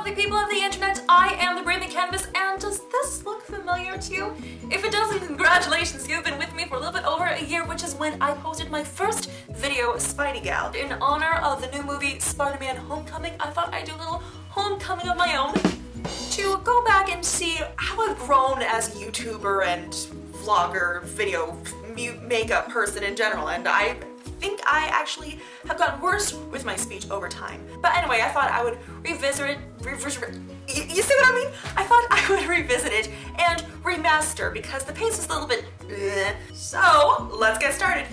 lovely people of the internet, I am the Breathing Canvas, and does this look familiar to you? If it doesn't, congratulations, you've been with me for a little bit over a year, which is when I posted my first video, Spidey Gal. In honor of the new movie Spider-Man Homecoming, I thought I'd do a little homecoming of my own to go back and see how I've grown as a YouTuber and vlogger, video, makeup person in general, and I think I actually have gotten worse with my speech over time. But anyway, I thought I would revisit it, you see what I mean? I thought I would revisit it and remaster because the pace was a little bit bleh. So let's get started.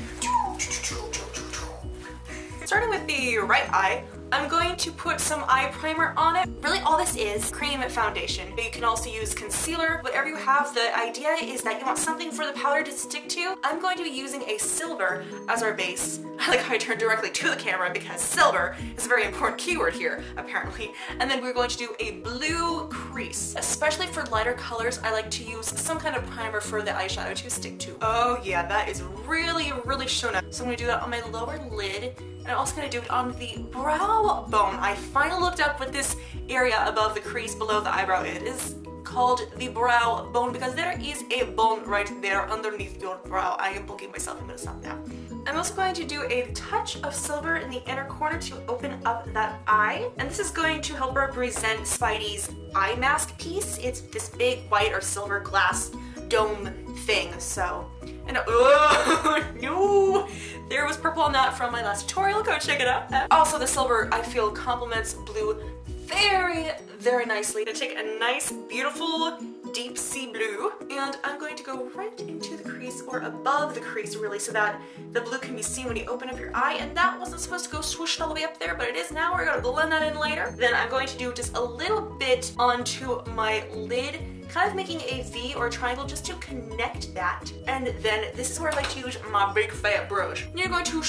Starting with the right eye, I'm going to put some eye primer on it. Really all this is cream foundation, but you can also use concealer, whatever you have. The idea is that you want something for the powder to stick to. I'm going to be using a silver as our base. I like how I turn directly to the camera because silver is a very important keyword here, apparently. And then we're going to do a blue crease. Especially for lighter colors, I like to use some kind of primer for the eyeshadow to stick to. Oh yeah, that is really, really shown up. So I'm gonna do that on my lower lid. And I'm also going to do it on the brow bone. I finally looked up what this area above the crease below the eyebrow is. It is called the brow bone because there is a bone right there underneath your brow. I am poking myself. I'm going to stop now. I'm also going to do a touch of silver in the inner corner to open up that eye. And this is going to help represent Spidey's eye mask piece. It's this big white or silver glass dome thing, so, and oh no, there was purple on that from my last tutorial, go check it out. Also the silver I feel complements blue very, very nicely. To take a nice, beautiful, deep sea blue, and I'm going to go right into the crease, or above the crease really, so that the blue can be seen when you open up your eye, and that wasn't supposed to go swooshed all the way up there, but it is now. We're gonna blend that in later. Then I'm going to do just a little bit onto my lid, kind of making a V or a triangle just to connect that. And then this is where I like to use my big fat brush. You're going to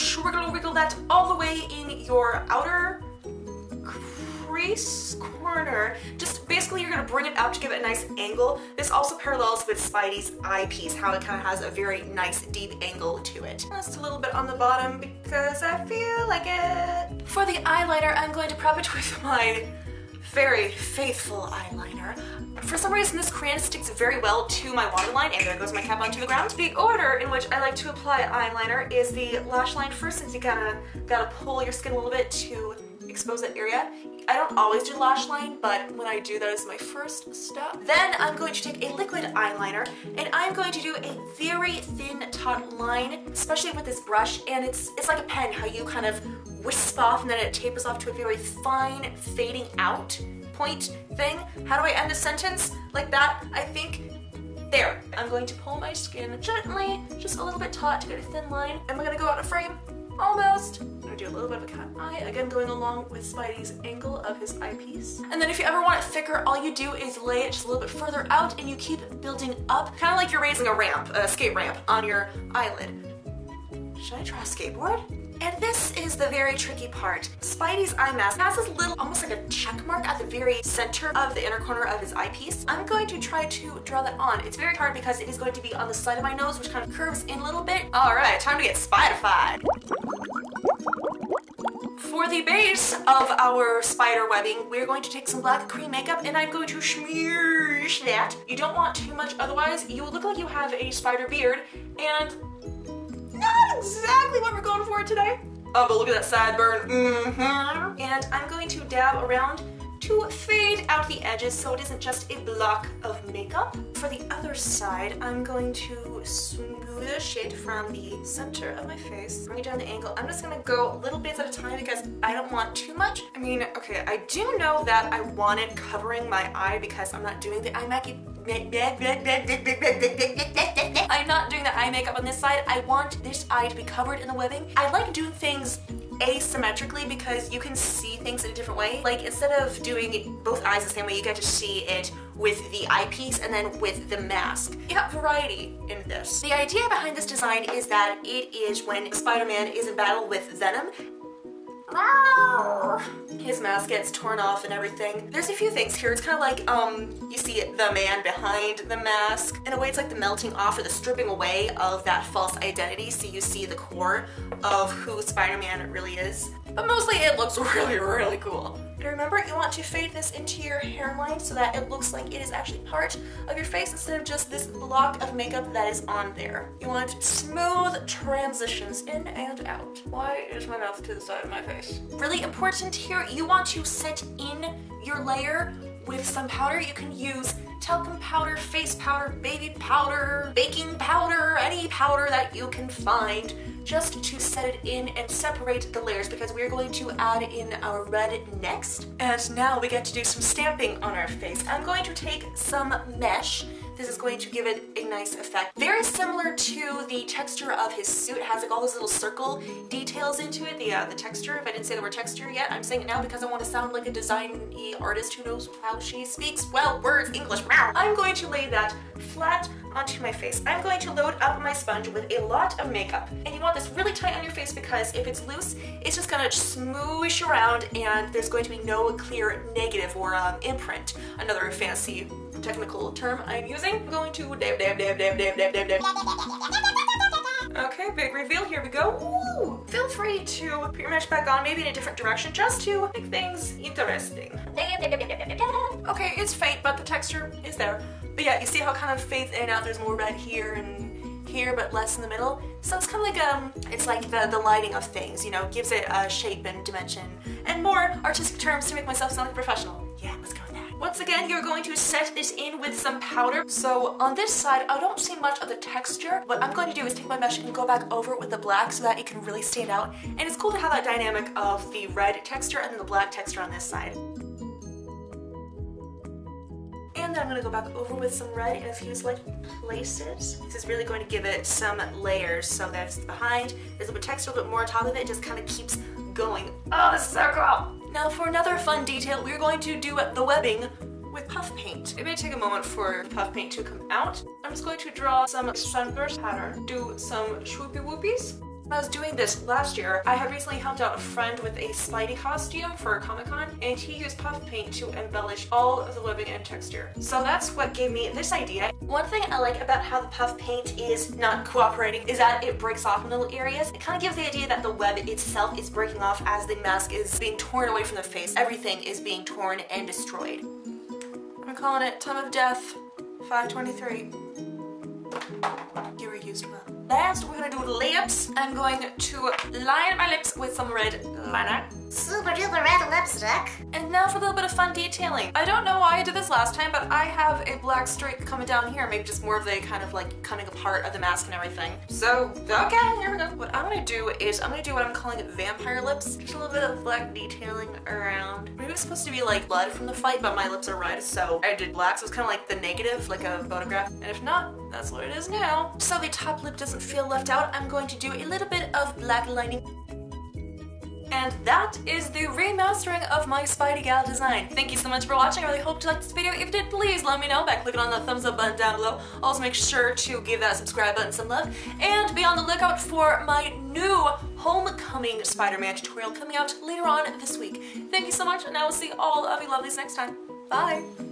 wiggle that all the way in your outer crease corner. Just basically you're gonna bring it up to give it a nice angle. This also parallels with Spidey's eyepiece, how it kind of has a very nice deep angle to it. Just a little bit on the bottom because I feel like it. For the eyeliner, I'm going to prep it with my very faithful eyeliner. For some reason this crayon sticks very well to my waterline, and there goes my cap onto the ground. The order in which I like to apply eyeliner is the lash line first, since you gotta pull your skin a little bit to expose that area. I don't always do lash line, but when I do, that is my first step. Then I'm going to take a liquid eyeliner, and I'm going to do a very thin taut line, especially with this brush, and it's like a pen, how you kind of wisp off and then it tapers off to a very fine fading out point thing. How do I end a sentence? Like that, I think. There. I'm going to pull my skin gently, just a little bit taut to get a thin line. Am I gonna go out of frame? Almost. I'm gonna do a little bit of a cat eye, again going along with Spidey's angle of his eyepiece. And then if you ever want it thicker, all you do is lay it just a little bit further out and you keep building up, kind of like you're raising a ramp, a skate ramp on your eyelid. Should I try a skateboard? And this is the very tricky part. Spidey's eye mask has this little, almost like a check mark at the very center of the inner corner of his eyepiece. I'm going to try to draw that on. It's very hard because it is going to be on the side of my nose, which kind of curves in a little bit. All right, time to get Spidified. For the base of our spider webbing, we're going to take some black cream makeup, and I'm going to smear that. You don't want too much, otherwise you will look like you have a spider beard, and not exactly what we're going for today. Oh, but look at that sideburn. And I'm going to dab around to fade out the edges so it isn't just a block of makeup. For the other side, I'm going to smooth it from the center of my face, bring it down the angle. I'm just gonna go little bits at a time because I don't want too much. I mean, okay, I do know that I wanted covering my eye because I'm not doing the eye makeup. I'm not doing the eye makeup on this side. I want this eye to be covered in the webbing. I like doing things asymmetrically because you can see things in a different way. Like instead of doing both eyes the same way, you get to see it with the eyepiece and then with the mask. You got variety in this. The idea behind this design is that it is when Spider-Man is in battle with Venom, his mask gets torn off and everything. There's a few things here. It's kind of like, you see the man behind the mask. In a way, it's like the melting off or the stripping away of that false identity, so you see the core of who Spider-Man really is. But mostly it looks really, really cool. And remember, you want to fade this into your hairline so that it looks like it is actually part of your face instead of just this block of makeup that is on there. You want smooth transitions in and out. Why is my mouth to the side of my face? Really important here, you want to set in your layer with some powder. You can use talcum powder, face powder, baby powder, baking powder, any powder that you can find, just to set it in and separate the layers, because we're going to add in our red next. And now we get to do some stamping on our face. I'm going to take some mesh. This is going to give it a nice effect. Very similar to the texture of his suit. It has like all those little circle details into it, the texture. If I didn't say the word texture yet, I'm saying it now because I want to sound like a design-y artist who knows how she speaks, well, words, English. I'm going to lay that flat onto my face. I'm going to load up my sponge with a lot of makeup. And you want this really tight on your face because if it's loose, it's just gonna smoosh around and there's going to be no clear negative or imprint. Another fancy technical term I'm using. I'm going to dab, dab, dab, dab, dab, dab, dab, dab. Okay, big reveal, here we go. Ooh. Feel free to put your mesh back on, maybe in a different direction, just to make things interesting. Okay, it's faint, but the texture is there. But yeah, you see how it kind of fades in and out, there's more red here and here, but less in the middle. So it's kind of like, it's like the lighting of things, you know, gives it a shape and dimension, and more artistic terms to make myself sound like a professional. Yeah, let's go with that. Once again, you're going to set this in with some powder. So on this side, I don't see much of the texture. What I'm going to do is take my mesh and go back over it with the black so that it can really stand out. And it's cool to have that dynamic of the red texture and then the black texture on this side. And then I'm going to go back over with some red in a few select places. This is really going to give it some layers so that it's behind, there's a bit of texture, a bit more on top of it, just kind of keeps going. Oh, this is so cool! Now for another fun detail, we're going to do the webbing with puff paint. It may take a moment for the puff paint to come out. I'm just going to draw some sunburst pattern, do some swoopy whoopies. When I was doing this last year, I had recently helped out a friend with a Spidey costume for Comic-Con, and he used puff paint to embellish all of the webbing and texture. So that's what gave me this idea. One thing I like about how the puff paint is not cooperating is that it breaks off in little areas. It kind of gives the idea that the web itself is breaking off as the mask is being torn away from the face. Everything is being torn and destroyed. I'm calling it Time of Death 523. You were used well. Last, we're gonna do lips. I'm going to line my lips with some red liner. Super duper red lipstick. And now for a little bit of fun detailing. I don't know why I did this last time, but I have a black streak coming down here. Maybe just more of the kind of like coming apart of the mask and everything. So, okay, here we go. What I'm gonna do is I'm gonna do what I'm calling vampire lips. Just a little bit of black detailing around. Maybe it's supposed to be like blood from the fight, but my lips are red, so I did black. So it's kind of like the negative, like a photograph. And if not, that's what it is now. So the top lip doesn't feel left out. I'm going to do a little bit of black lining. And that is the remastering of my Spidey Gal design. Thank you so much for watching. I really hope you liked this video. If you did, please let me know by clicking on the thumbs up button down below. Also make sure to give that subscribe button some love. And be on the lookout for my new Homecoming Spider-Man tutorial coming out later on this week. Thank you so much, and I will see all of you lovelies next time. Bye!